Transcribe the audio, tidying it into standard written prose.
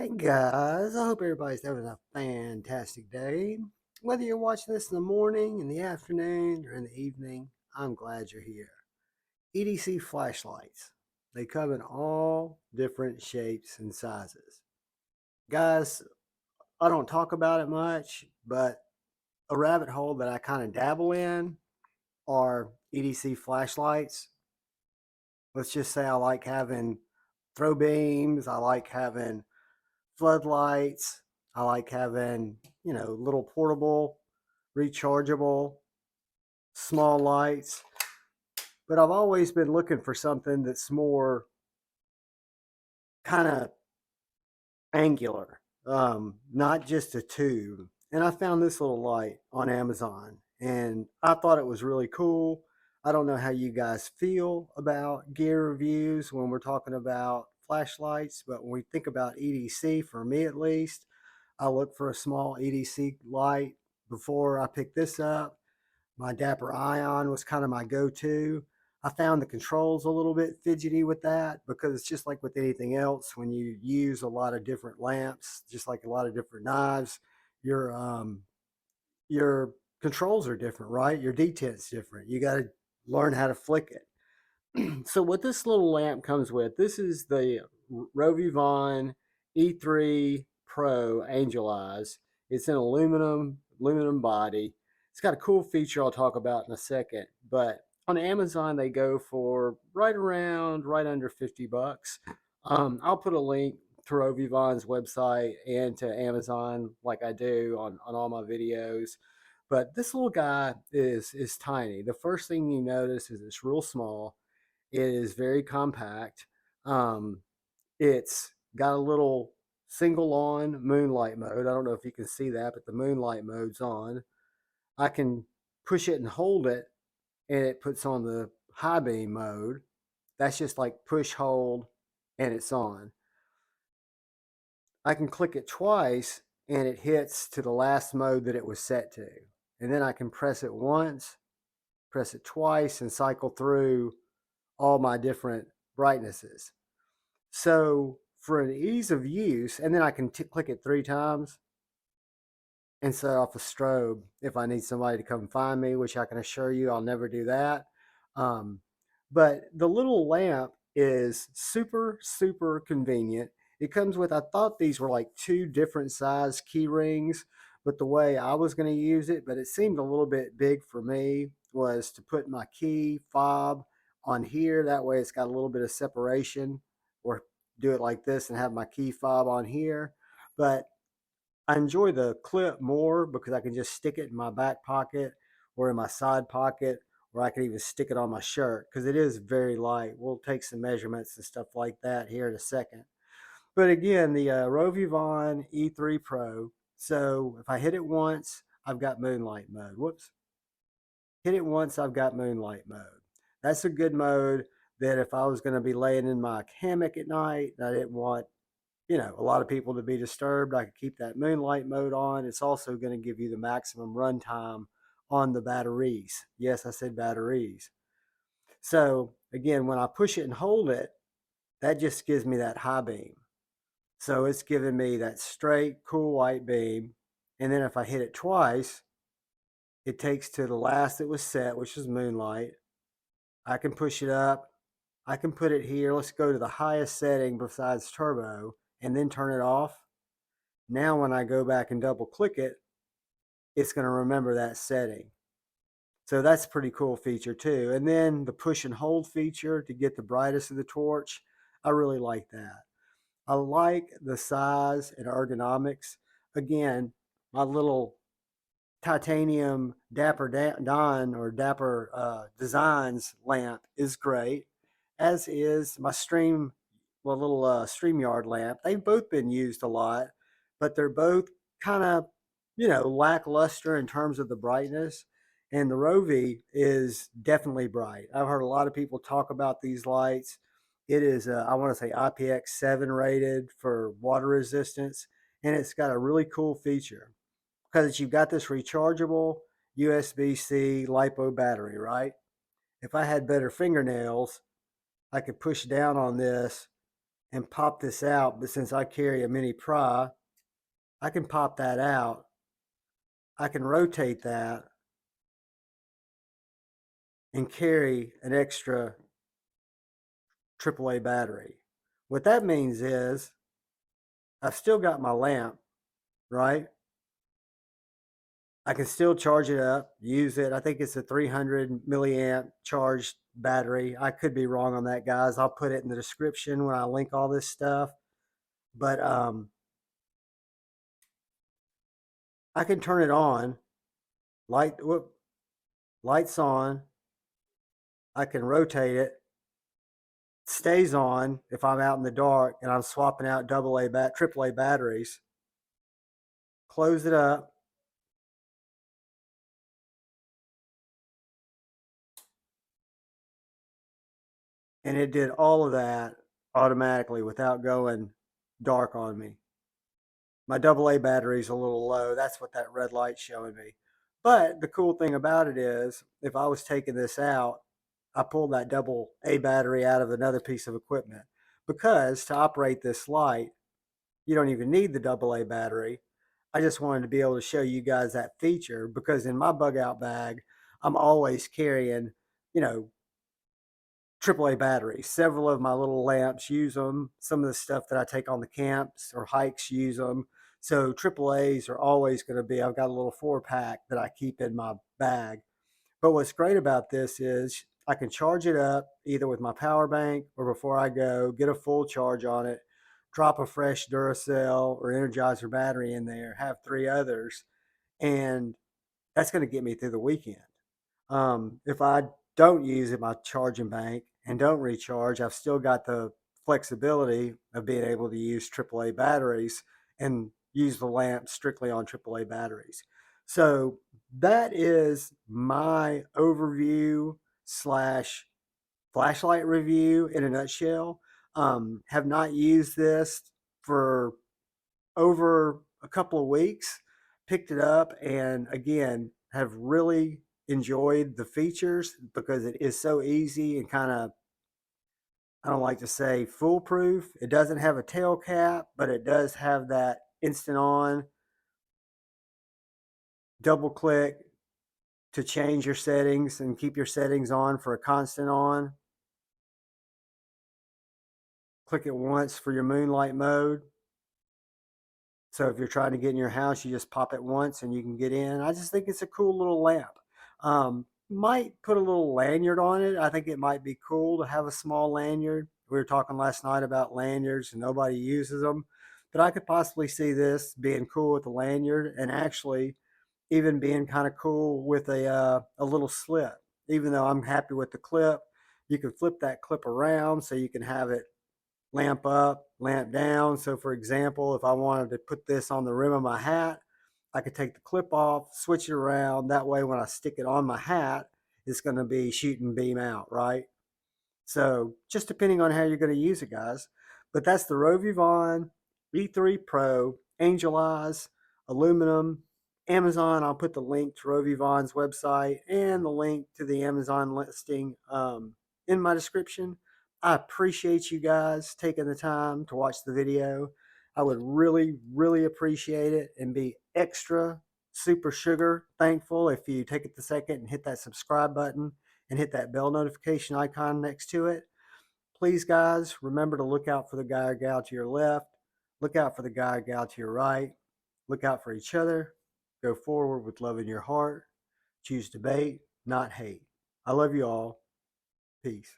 Hey guys, I hope everybody's having a fantastic day. Whether you're watching this in the morning, in the afternoon, or in the evening, I'm glad you're here. EDC flashlights. They come in all different shapes and sizes. Guys, I don't talk about it much, but a rabbit hole that I kind of dabble in are EDC flashlights. Let's just say I like having throw beams, I like having floodlights. I like having, little portable, rechargeable, small lights. But I've always been looking for something that's more kind of angular, not just a tube. And I found this little light on Amazon and I thought it was really cool. I don't know how you guys feel about gear reviews when we're talking about flashlights, but when we think about EDC, for me at least, I look for a small EDC light before I pick this up. My Dapper Ion was kind of my go-to. I found the controls a little bit fidgety with that because it's just like with anything else. When you use a lot of different lamps, just like a lot of different knives, your your controls are different, right? Your detent's different. You got to learn how to flick it. So what this little lamp comes with, this is the RovyVon E3 Pro Angel Eyes. It's an aluminum body. It's got a cool feature I'll talk about in a second, but on Amazon they go for right under 50 bucks. I'll put a link to RovyVon's website and to Amazon like I do on all my videos. But this little guy is tiny. The first thing you notice is it's real small. It is very compact. Um, it's got a little single on moonlight mode. I don't know if you can see that, but the moonlight mode's on. I can push it and hold it, and it puts on the high beam mode. That's just like push, hold, and it's on. I can click it twice, and it hits to the last mode that it was set to. And then I can press it once, press it twice, and cycle through all my different brightnesses. So for an ease of use, and then I can click it 3 times and set off a strobe if I need somebody to come find me, which I can assure you I'll never do that. Um, but the little lamp is super convenient. It comes with, I thought these were like 2 different size key rings, but the way I was going to use it, but it seemed a little bit big for me, was to put my key fob on here. That way it's got a little bit of separation, or do it like this and have my key fob on here. But I enjoy the clip more because I can just stick it in my back pocket or in my side pocket, or I can even stick it on my shirt because it is very light. We'll take some measurements and stuff like that here in a second. But again, the RovyVon E3 Pro. So if I hit it once, I've got moonlight mode. Whoops. Hit it once, I've got moonlight mode. That's a good mode that if I was going to be laying in my hammock at night and I didn't want, a lot of people to be disturbed, I could keep that moonlight mode on. It's also going to give you the maximum runtime on the batteries. Yes, I said batteries. So again, when I push it and hold it, that just gives me that high beam. So it's giving me that straight, cool white beam. And then if I hit it twice, it takes to the last it was set, which is moonlight. I can push it up. I can put it here. Let's go to the highest setting besides turbo and then turn it off. Now when I go back and double click it, it's going to remember that setting. So that's a pretty cool feature too. And then the push and hold feature to get the brightest of the torch. I really like that. I like the size and ergonomics. Again, my little titanium Dapper Don or Dapper Designs lamp is great, as is my little StreamYard lamp. They've both been used a lot, but they're both kind of, lackluster in terms of the brightness. And the Rovy is definitely bright. I've heard a lot of people talk about these lights. It is, I want to say IPX7 rated for water resistance, and it's got a really cool feature because you've got this rechargeable USB-C LiPo battery, right? If I had better fingernails, I could push down on this and pop this out. But since I carry a mini pry, I can pop that out. I can rotate that and carry an extra AAA battery. What that means is I've still got my lamp, right? I can still charge it up, use it. I think it's a 300 milliamp charged battery. I could be wrong on that, guys. I'll put it in the description when I link all this stuff. But I can turn it on, lights on. I can rotate it, stays on if I'm out in the dark and I'm swapping out AAA batteries. Close it up. And it did all of that automatically without going dark on me. My AA battery is a little low. That's what that red light's showing me. But the cool thing about it is, if I was taking this out, I pulled that AA battery out of another piece of equipment. Because to operate this light, you don't even need the AA battery. I just wanted to be able to show you guys that feature because in my bug out bag, I'm always carrying, you know, AAA batteries. Several of my little lamps use them. Some of the stuff that I take on the camps or hikes use them. So AAAs are always going to be, I've got a little 4-pack that I keep in my bag. But what's great about this is I can charge it up either with my power bank or before I go, get a full charge on it, drop a fresh Duracell or Energizer battery in there, have 3 others, and that's going to get me through the weekend. If I don't use it, my charging bank, and don't recharge, I've still got the flexibility of being able to use AAA batteries and use the lamp strictly on AAA batteries. So that is my overview slash flashlight review in a nutshell. Have not used this for over a couple of weeks, picked it up, and again, have really enjoyed the features because it is so easy and kind of, I don't like to say foolproof. It doesn't have a tail cap, but it does have that instant on, double click to change your settings and keep your settings on for a constant on. Click it once for your moonlight mode. So if you're trying to get in your house, you just pop it once and you can get in. I just think it's a cool little lamp. Might put a little lanyard on it. I think it might be cool to have a small lanyard. We were talking last night about lanyards and nobody uses them. But I could possibly see this being cool with the lanyard and actually even being kind of cool with a little slip. Even though I'm happy with the clip, you can flip that clip around so you can have it lamp up, lamp down. So for example, if I wanted to put this on the rim of my hat, I could take the clip off, switch it around. That way when I stick it on my hat, it's going to be shooting beam out, right? So just depending on how you're going to use it, guys. But that's the RovyVon E3 Pro Angel Eyes aluminum. Amazon, I'll put the link to RovyVon's website and the link to the Amazon listing in my description. I appreciate you guys taking the time to watch the video. I would really, really appreciate it and be extra super sugar thankful if you take it the second and hit that subscribe button and hit that bell notification icon next to it. Please, guys, remember to look out for the guy or gal to your left. Look out for the guy or gal to your right. Look out for each other. Go forward with love in your heart. Choose debate, not hate. I love you all. Peace.